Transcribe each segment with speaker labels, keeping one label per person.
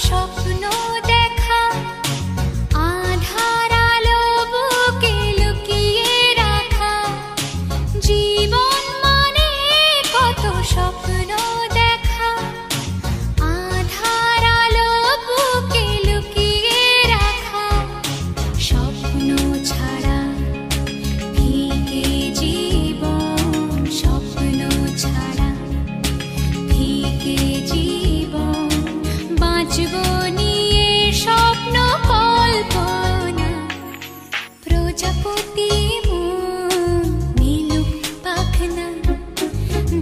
Speaker 1: স্বপ্ন দেখা, আধার আলো বুকে লুকিয়ে রাখা। জীবন মানে কত স্বপ্ন দেখা, আধার আলো বুকে লুকিয়ে রাখা। স্বপ্ন ছাড়া ফিকে জীবন, স্বপ্ন ছাড়া ফিকে জীবন। বাঁচব নিয়ে স্বপ্ন কল্পনা, প্রজাপতি মন মিলুক পাখনা।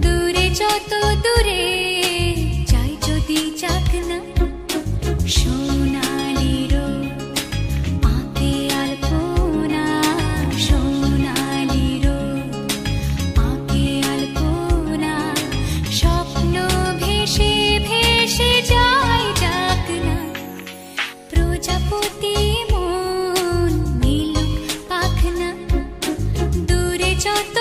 Speaker 1: দূরে যত দূরে যাই যদি যাক না, সোনালি রোদ আঁকে আলপনা। সোনালি রোদ আঁকে আলপনা। স্বপ্ন ভেসে ভেসে যায় যাক না, প্রজাপতি মন মিলুক পাখনা। দূরে যত